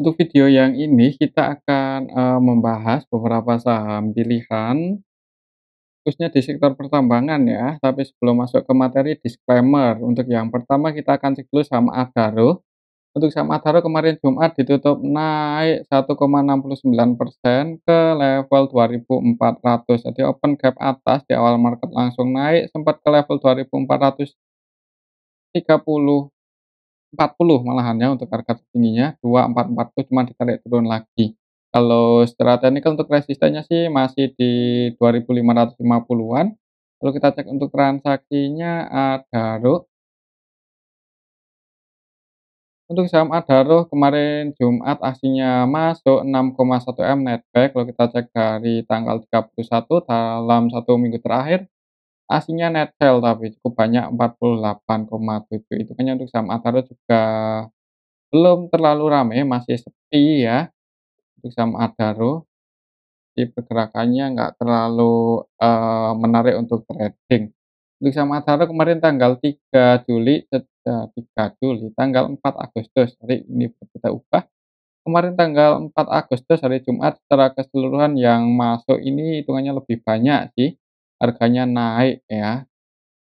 Untuk video yang ini kita akan, membahas beberapa saham pilihan, khususnya di sektor pertambangan ya. Tapi sebelum masuk ke materi, disclaimer. Untuk yang pertama kita akan cek dulu saham Adaro. Untuk saham Adaro kemarin Jumat ditutup naik 1,69% ke level 2.400. Jadi open gap atas di awal market langsung naik, sempat ke level 2.430. 40 malahan ya untuk harga tertingginya, 2440 cuma ditarik turun lagi. Kalau secara teknikal untuk resistennya sih masih di 2.550-an. Kalau kita cek untuk transaksinya Adaro, untuk saham Adaro kemarin Jumat aksinya masuk 6,1 M netback. Kalau kita cek dari tanggal 31 dalam 1 minggu terakhir, aksinya net sell tapi cukup banyak 48,7. Itu kan untuk saham Adaro juga belum terlalu rame, masih sepi ya untuk saham Adaro, jadi pergerakannya nggak terlalu, menarik untuk trading. Untuk saham Adaro kemarin tanggal 3 Juli, 3 Juli, tanggal 4 Agustus, hari ini kita ubah. Kemarin tanggal 4 Agustus hari Jumat secara keseluruhan yang masuk ini hitungannya lebih banyak sih, harganya naik ya.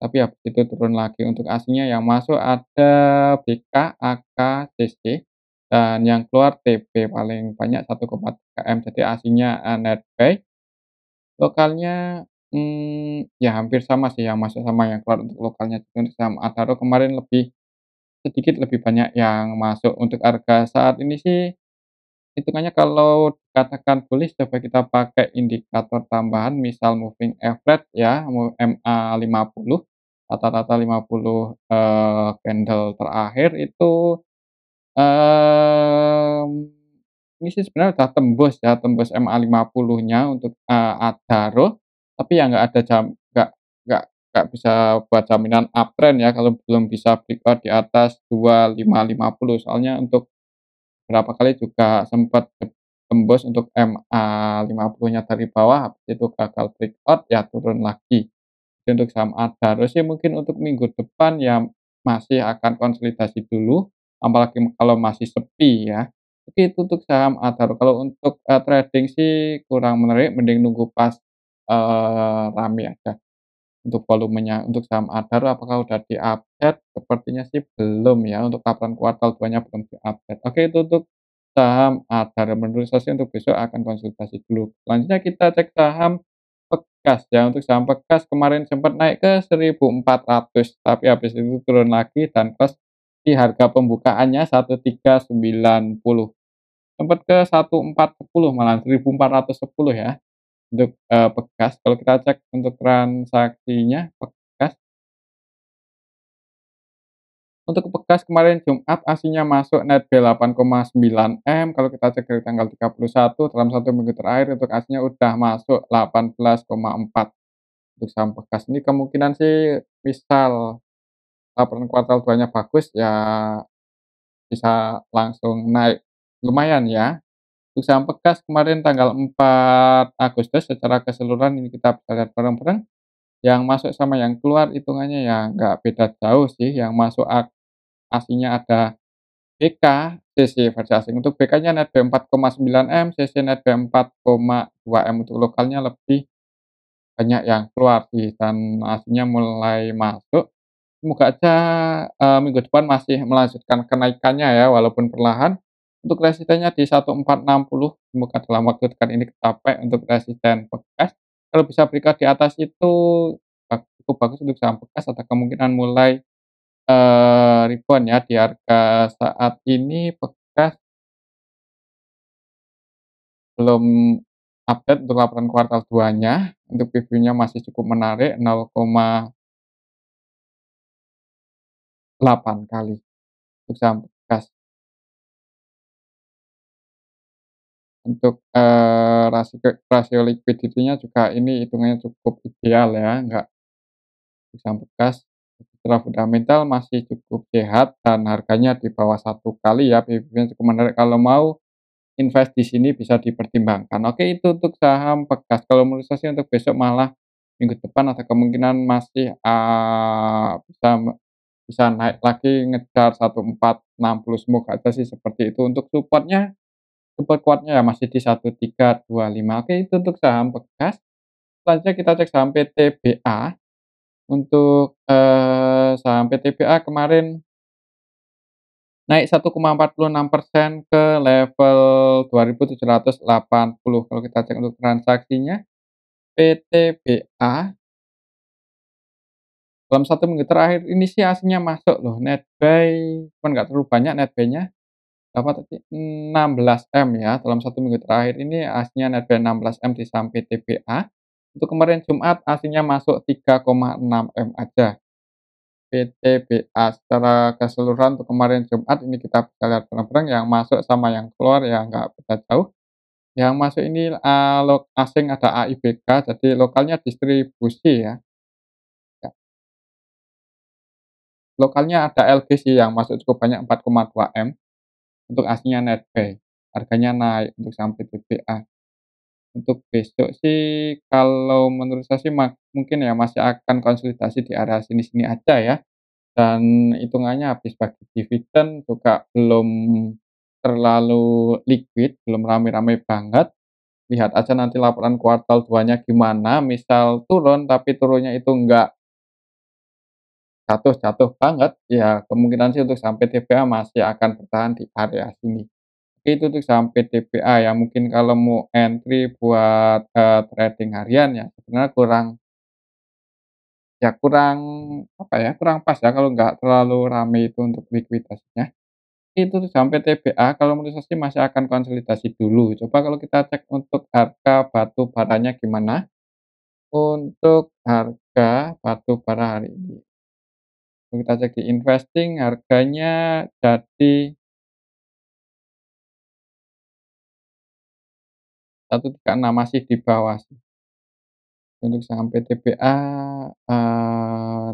Tapi habis itu turun lagi. Untuk aslinya yang masuk ada BK, AK, CC, dan yang keluar TB paling banyak 1,3 M. Jadi aslinya, net buy. Lokalnya, ya hampir sama sih yang masuk sama yang keluar untuk lokalnya. Untuk saham Adaro kemarin sedikit lebih banyak yang masuk. Untuk harga saat ini sih hitungannya kalau dikatakan bullish coba kita pakai indikator tambahan misal moving average ya, MA50, rata-rata 50, candle terakhir itu, mmm, ini sih sebenarnya udah tembus ya, tembus MA50-nya untuk, Adaro, tapi ya nggak ada nggak nggak bisa buat jaminan uptrend ya kalau belum bisa breakout di atas 2550. Soalnya untuk berapa kali juga sempat tembus untuk MA50-nya dari bawah, habis itu gagal breakout, ya turun lagi. Jadi untuk saham Adaro sih mungkin untuk minggu depan ya masih akan konsolidasi dulu, apalagi kalau masih sepi ya. Oke itu untuk saham Adaro. Kalau untuk, trading sih kurang menarik, mending nunggu pas, rame aja. Untuk volumenya, untuk saham Adaro apakah udah di-update? Sepertinya sih belum ya, untuk laporan kuartal 2-nya belum di-update. Oke, itu untuk saham Adaro. Menurut saya sih untuk besok akan konsultasi dulu. Selanjutnya kita cek saham Pegas ya, untuk saham Pegas kemarin sempat naik ke 1.400, tapi habis itu turun lagi dan close di harga pembukaannya 1.390. Sempat ke 1.410 malah 1.410 ya. Untuk, Pegas, kalau kita cek untuk transaksinya Pegas, untuk Pegas kemarin Jumat aslinya masuk net B 8,9 M, kalau kita cek dari tanggal 31 dalam 1 minggu terakhir untuk aslinya udah masuk 18,4. Untuk saham Pegas ini kemungkinan sih misal laporan kuartal 2-nya bagus ya bisa langsung naik lumayan ya. Untuk saham Pegas kemarin tanggal 4 Agustus secara keseluruhan ini kita bisa lihat bareng-bareng. Yang masuk sama yang keluar hitungannya ya nggak beda jauh sih, yang masuk aslinya ada BK, CC versi asing. Untuk BK-nya net B 4,9 M, CC net B 4,2 M. Untuk lokalnya lebih banyak yang keluar sih dan aslinya mulai masuk. Semoga aja, minggu depan masih melanjutkan kenaikannya ya walaupun perlahan. Untuk resistennya di 1.460, semoga dalam waktu dekat ini kecapai untuk resisten Pegas. Kalau bisa breakout di atas itu cukup bagus untuk saham Pegas, ada kemungkinan mulai, rebound ya di harga saat ini Pegas belum update untuk laporan kuartal 2-nya, untuk previewnya masih cukup menarik 0,8 kali untuk saham Pegas. Untuk, rasio likuiditinya juga ini hitungannya cukup ideal ya, nggak bisa bekas. Secara fundamental masih cukup sehat dan harganya di bawah 1 kali ya, PB-nya cukup menarik kalau mau invest di sini bisa dipertimbangkan. Oke itu untuk saham Pegas. Kalau menurut saya sih untuk besok malah minggu depan ada kemungkinan masih, bisa naik lagi ngejar 1.460, semoga aja sih seperti itu. Untuk supportnya Support kuatnya ya masih di 1325. Oke, itu untuk saham Pegas. Selanjutnya kita cek saham PTBA. Untuk, saham PTBA kemarin naik 1,46% ke level 2.780. Kalau kita cek untuk transaksinya, PTBA dalam 1 minggu terakhir ini sih aslinya masuk loh, netbuy cuman nggak terlalu banyak netbuy-nya, berapa tadi, 16 M ya, dalam 1 minggu terakhir ini aslinya netbuy 16 M di saham PTBA. Untuk kemarin Jumat aslinya masuk 3,6 M aja. PTBA secara keseluruhan untuk kemarin Jumat ini kita bisa lihat bareng-bareng yang masuk sama yang keluar ya nggak beda jauh. Yang masuk ini, asing ada AIBK jadi lokalnya distribusi ya. Ya, lokalnya ada LG sih yang masuk cukup banyak 4,2 M untuk aslinya netbuy, harganya naik untuk saham PTBA. Untuk besok sih kalau menurut saya sih mungkin ya masih akan konsolidasi di area sini-sini aja ya. Dan hitungannya habis bagi dividen juga belum terlalu liquid, belum rame-rame banget. Lihat aja nanti laporan kuartal 2-nya gimana, misal turun tapi turunnya itu enggak jatuh-jatuh banget, ya kemungkinan sih untuk saham PTBA masih akan bertahan di area sini. Itu untuk saham PTBA ya, mungkin kalau mau entry buat, trading harian ya sebenarnya kurang apa ya, kurang pas ya kalau nggak terlalu rame itu untuk likuiditasnya. Itu tuh sampai TBA kalau menurut saya sih masih akan konsolidasi dulu. Coba kalau kita cek untuk harga batu baranya gimana. Untuk harga batu bara hari ini, kalau kita cek di investing harganya jadi 136 masih di bawah sih. Untuk saham PTBA,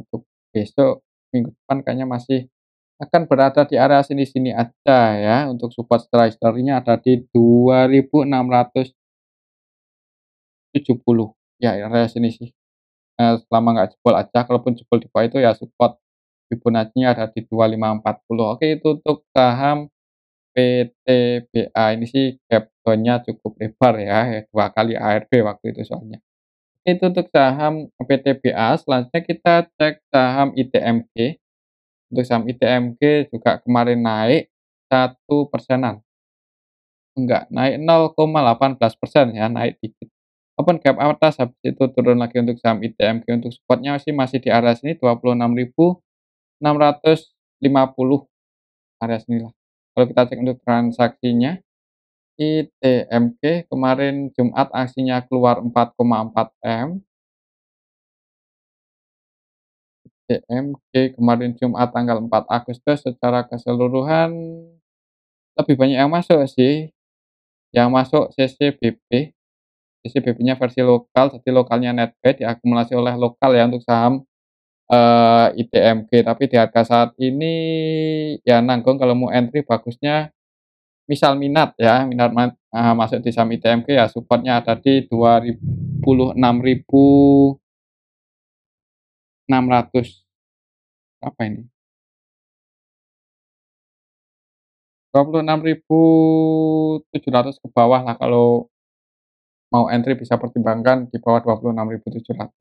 untuk besok, minggu depan kayaknya masih akan berada di area sini-sini aja ya. Untuk support secara historinya ada di 2.670. Ya area sini sih. Selama nggak jebol aja, kalaupun jebol di bawah itu ya support Fibonacci-nya ada di 2540. Oke, itu untuk saham PTBA. Ini sih gap down-nya cukup lebar ya, 2 kali ARB waktu itu soalnya. Itu untuk saham PTBA. Selanjutnya kita cek saham ITMG. Untuk saham ITMG juga kemarin naik 1%-an. Enggak, naik 0,18% ya, naik dikit. Open gap atas, habis itu turun lagi untuk saham ITMG. Untuk support-nya sih masih di area sini 26.650, area sinilah. Kalau kita cek untuk transaksinya, ITMG kemarin Jumat aksinya keluar 4,4 M. ITMG kemarin Jumat tanggal 4 Agustus secara keseluruhan lebih banyak yang masuk sih, yang masuk CCBP. CCBP-nya versi lokal, jadi lokalnya netbuy diakumulasi oleh lokal ya untuk saham, ITMG. Tapi di harga saat ini ya nanggung kalau mau entry bagusnya misal minat ya, minat masuk di saham ITMG ya support-nya ada di 26.600, berapa ini, 26.700 ke bawah lah kalau mau entry bisa pertimbangkan di bawah 26.700.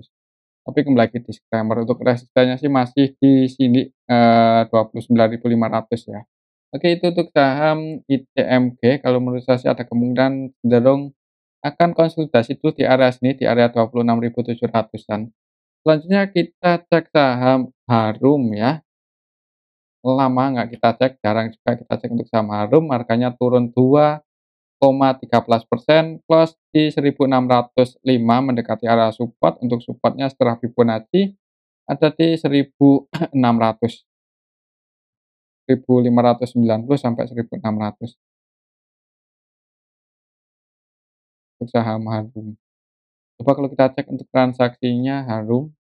Tapi kembali lagi disclaimer untuk resistennya sih masih di sini, 29.500 ya. Oke, itu untuk saham ITMG kalau menurut saya sih ada kemungkinan cenderung akan konsolidasi dulu di area sini, di area 26.700-an. Selanjutnya kita cek saham Harum ya. Lama nggak kita cek, jarang juga kita cek untuk saham Harum, harganya turun 2,13%, close di 1.605 mendekati area support. Untuk supportnya setelah Fibonacci ada di 1.600, 1.590 sampai 1.600 untuk saham Harum. Coba kalau kita cek untuk transaksinya Harum,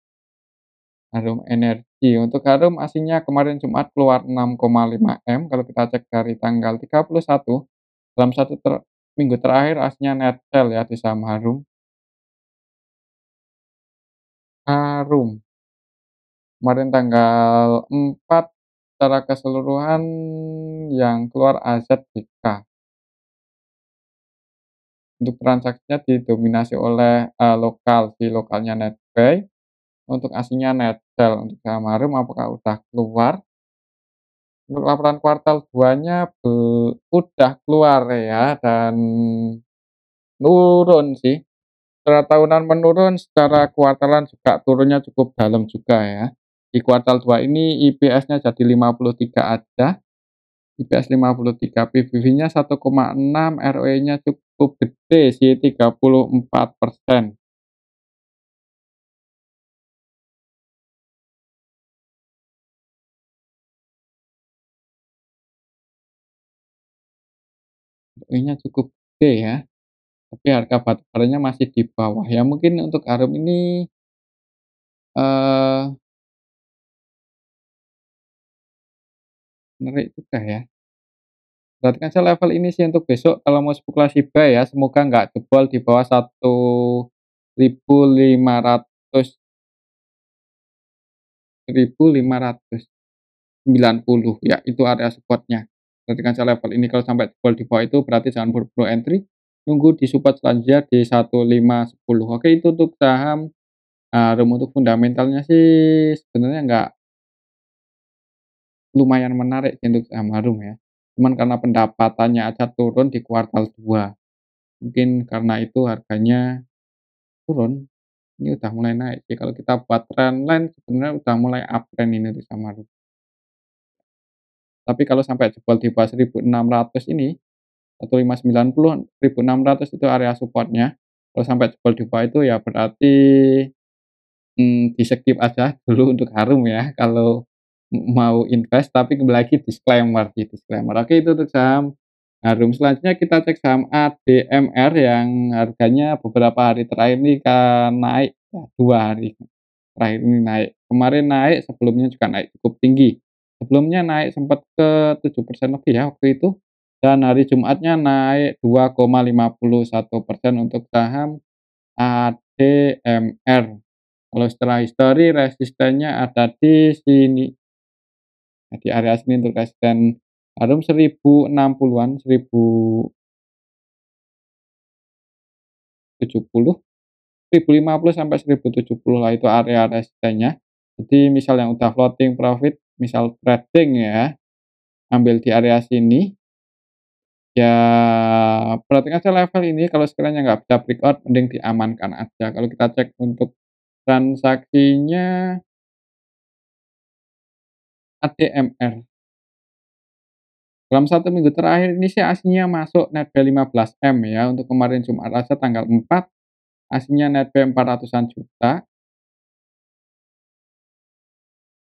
Harum Energi. Untuk Harum aslinya kemarin Jumat keluar 6,5 M. Kalau kita cek dari tanggal 31 dalam minggu terakhir aslinya net sell ya di saham Harum. Harum kemarin tanggal 4 secara keseluruhan yang keluar AZBK. Untuk transaksinya didominasi oleh, lokal, si lokalnya netbuy, untuk aslinya netsell. Untuk saham Harum apakah udah keluar? Untuk laporan kuartal 2-nya udah keluar ya, dan nurun sih. Secara tahunan menurun, secara kuartalan juga turunnya cukup dalam juga ya. Di kuartal 2 ini IPS-nya jadi 53 aja, IPS 53, PBV-nya 1,6, ROE-nya cukup gede sih 34%. ROE-nya cukup gede ya, tapi harga batu baranya masih di bawah ya. Mungkin untuk Harum ini, eee, menarik juga ya. Perhatikan saja level ini sih untuk besok kalau mau spekulasi buy ya, semoga nggak jebol di bawah 1.500, 1.590 ya, itu area support-nya. Perhatikan saja level ini kalau sampai jebol di bawah itu berarti jangan buru-buru entry, nunggu di support selanjutnya di 1.510. Oke, itu untuk saham Harum. Untuk fundamentalnya sih sebenarnya nggak lumayan menarik sih untuk saham Harum ya, cuman karena pendapatannya aja turun di kuartal 2, mungkin karena itu harganya turun. Ini udah mulai naik sih, kalau kita buat trendline sebenarnya udah mulai uptrend ini untuk saham Harum. Tapi kalau sampai jebol di bawah 1.600 ini, 1.590, 1.600 itu area support-nya. Kalau sampai jebol di bawah itu ya berarti, di-skip aja dulu untuk Harum ya, kalau mau invest, tapi kembali lagi disclaimer, di disclaimer. Oke, itu untuk saham Harum. Selanjutnya kita cek saham ADMR yang harganya beberapa hari terakhir ini kan naik ya, 2 hari terakhir ini naik. Kemarin naik, sebelumnya juga naik cukup tinggi. Sebelumnya naik sempat ke 7% lebih ya waktu itu, dan hari Jumatnya naik 2,51% untuk saham ADMR. Kalau setelah histori resistennya ada di sini, nah di area sini untuk resisten Harum 1060-an, 1070, 1050 sampai 1070 lah itu area resistennya. Jadi misal yang udah floating profit, misal trading ya, ambil di area sini, ya perhatikan aja level ini kalau sekiranya nggak bisa breakout mending diamankan aja. Kalau kita cek untuk transaksinya ADMR, dalam 1 minggu terakhir ini sih aslinya masuk netbuy 15M ya, untuk kemarin Jumat aja tanggal 4, aslinya netbuy 400-an juta.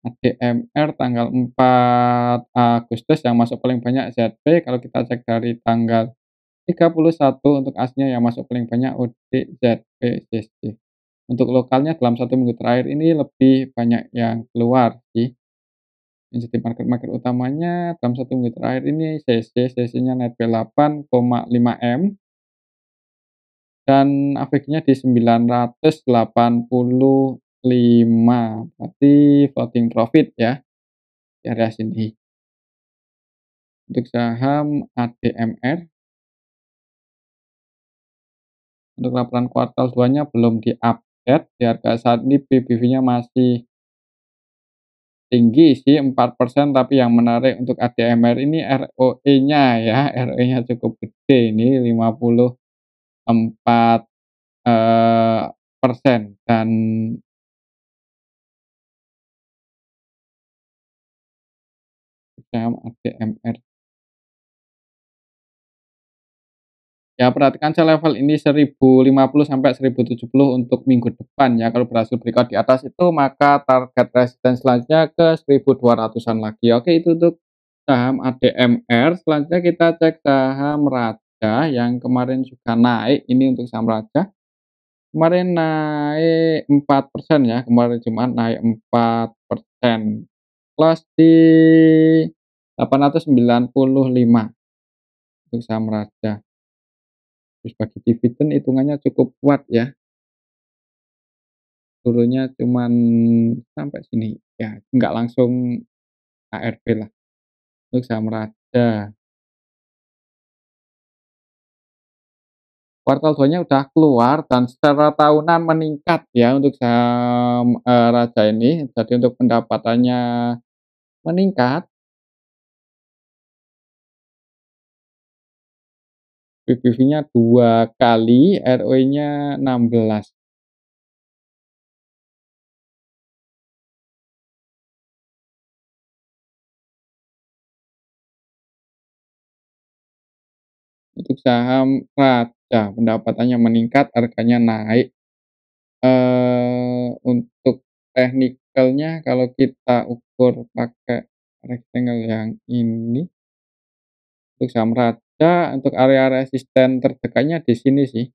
ADMR tanggal 4 Agustus yang masuk paling banyak ZP, kalau kita cek dari tanggal 31 untuk aslinya yang masuk paling banyak OD, ZP, CC. Untuk lokalnya dalam 1 minggu terakhir ini lebih banyak yang keluar sih. Yang jadi market-market utamanya dalam 1 minggu terakhir ini CC, CC-nya netbuy 8,5M dan AVG-nya di 985, berarti floating profit ya di area sini. Untuk saham ADMR, untuk laporan kuartal 2-nya belum di-update, di harga saat ini PBV-nya masih tinggi sih 4%, tapi yang menarik untuk ADMR ini ROE-nya ya, ROE-nya cukup gede ini 54, persen, dan saham ADMR. Ya perhatikan saja level ini 1050 sampai 1070 untuk minggu depan ya, kalau berhasil breakout di atas itu maka target resisten selanjutnya ke 1200-an lagi. Oke, itu untuk saham ADMR. Selanjutnya kita cek saham Raja yang kemarin juga naik, ini untuk saham Raja. Kemarin naik 4% ya, kemarin Jumat naik 4%. Close di 895 untuk saham Raja. Terus bagi dividen hitungannya cukup kuat ya, turunnya cuman sampai sini, ya nggak langsung ARB lah untuk saham Raja. Kuartal 2-nya udah keluar dan secara tahunan meningkat ya untuk saham, Raja ini. Jadi untuk pendapatannya meningkat, PBV-nya 2 kali, ROE-nya 16. Untuk saham Raja pendapatannya meningkat, harganya naik. Untuk teknikalnya kalau kita ukur pakai rectangle yang ini, untuk saham Raja, untuk area resisten terdekatnya di sini sih,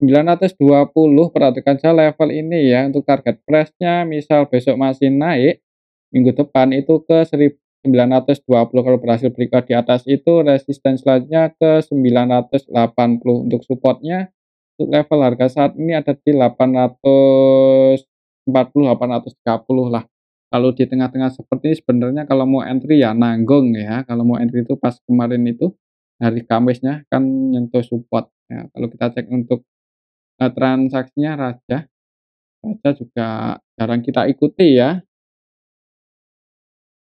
920. Perhatikan saja level ini ya, untuk target price-nya misal besok masih naik, minggu depan itu ke 1920. Kalau berhasil breakout di atas itu, resisten selanjutnya ke 980. Untuk supportnya, untuk level harga saat ini ada di 840, 830 lah. Kalau di tengah-tengah seperti ini sebenarnya kalau mau entry ya nanggung ya, kalau mau entry itu pas kemarin itu hari Kamisnya kan nyentuh support. Ya, kalau kita cek untuk transaksinya Raja juga jarang kita ikuti ya.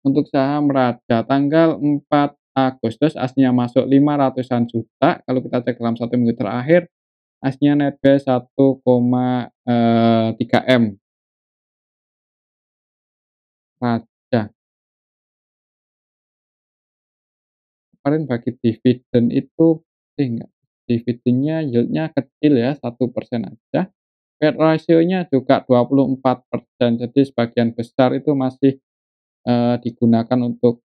Untuk saham Raja tanggal 4 Agustus aslinya masuk 500-an juta, kalau kita cek dalam 1 minggu terakhir aslinya netback 1,3 M. Raja kemarin bagi dividen itu enggak, dividennya yield-nya kecil ya, 1% aja. Payout ratio-nya juga 24%, jadi sebagian besar itu masih digunakan untuk,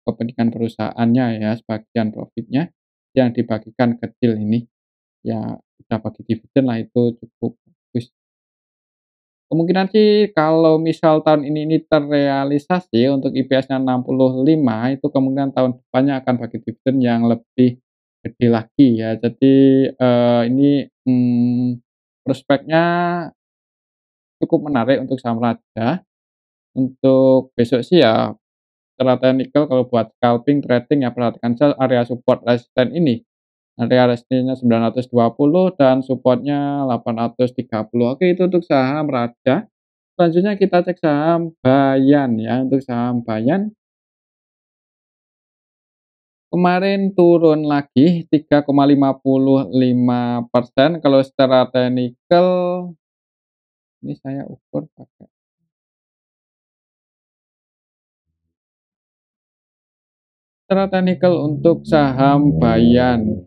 kepentingan perusahaannya ya, sebagian profitnya yang dibagikan kecil ini, ya udah bagi dividen lah itu cukup bagus. Kemungkinan sih kalau misal tahun ini terrealisasi untuk IPS-nya 65, itu kemungkinan tahun depannya akan bagi dividen yang lebih gede lagi ya. Jadi, ini, prospeknya cukup menarik untuk saham Raja. Untuk besok sih ya secara teknikal kalau buat scalping, trading ya perhatikan saja area support resisten ini. Area resistennya 920 dan supportnya 830. Oke, itu untuk saham Raja. Selanjutnya kita cek saham Bayan ya. Untuk saham Bayan kemarin turun lagi 3,55%. Kalau secara teknikal ini saya ukur pakai secara teknikal untuk saham Bayan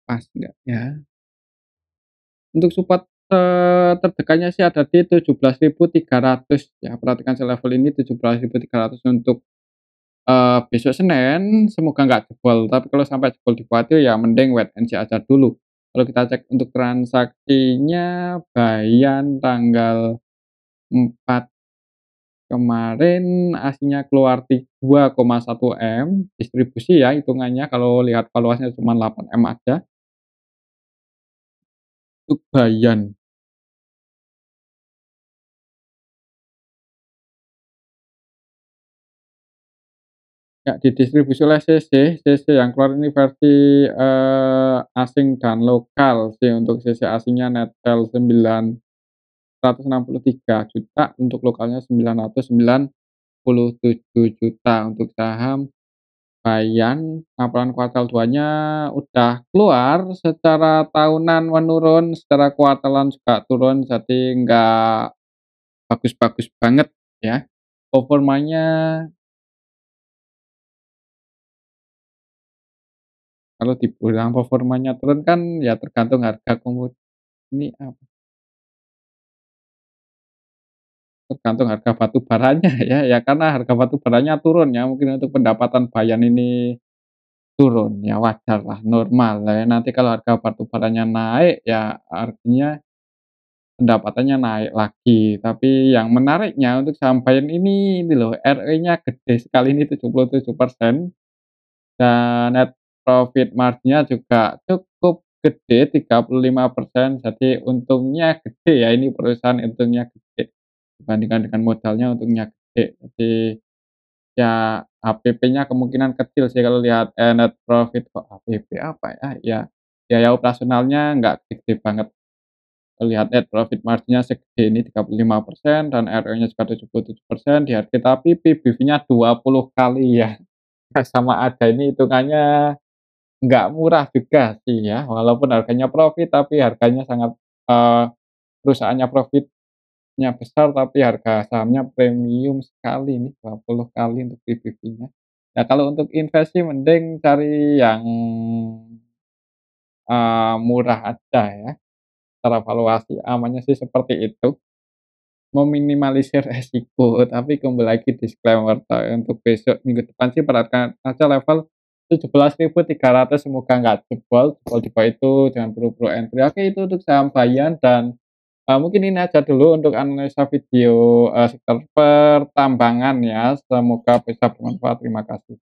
pas enggak ya? Untuk support, terdekatnya sih ada di 17.300 ya, perhatikan level ini 17.300 untuk, besok Senin, semoga nggak jebol, tapi kalau sampai jebol di bawah itu ya mending wait and see aja dulu. Kalau kita cek untuk transaksinya Bayan tanggal 4 kemarin aslinya keluar 2,1 M, distribusi ya hitungannya kalau lihat valuasinya cuma 8 M aja, untuk Bayan. Ya, didistribusi oleh CC yang keluar ini versi, asing dan lokal sih, untuk CC asingnya netzel 963 juta, untuk lokalnya 997 juta. Untuk saham Bayan, laporan kuartal 2-nya udah keluar, secara tahunan menurun, secara kuartalan juga turun, jadi nggak bagus-bagus banget ya. Performanya kalau dibilang performanya turun kan ya tergantung harga ini apa, tergantung harga batu baranya ya karena harga batu baranya turun ya, mungkin untuk pendapatan Bayan ini turun, ya wajarlah, normal lah ya. Nanti kalau harga batu baranya naik, ya artinya pendapatannya naik lagi. Tapi yang menariknya untuk saham Bayan ini loh, ROE-nya gede sekali ini 77%. Dan net profit margin-nya juga cukup gede 35%, jadi untungnya gede ya, ini perusahaan untungnya gede dibandingkan dengan modalnya, untungnya gede. Jadi ya HPP-nya kemungkinan kecil sih kalau lihat, net profit kok HPP apa ya, ya biaya operasionalnya nggak gede banget. Lihat net profit margin-nya segede ini 35% dan ROE-nya juga 77% di harga tapi PBV-nya 20 kali ya. Sama aja ini hitungannya nggak murah juga sih ya, walaupun harganya profit tapi harganya sangat perusahaannya profitnya besar tapi harga sahamnya premium sekali nih 20 kali untuk PBV-nya. Nah kalau untuk invest sih mending cari yang, murah aja ya, secara valuasi amannya sih seperti itu. Meminimalisir resiko, tapi kembali lagi disclaimer, untuk besok minggu depan sih perhatikan aja level 17.300 semoga nggak jebol, jebol di bawah itu jangan buru-buru entry. Oke itu untuk saham Bayan dan, mungkin ini aja dulu untuk analisa video, sektor pertambangan ya, semoga bisa bermanfaat. Terima kasih.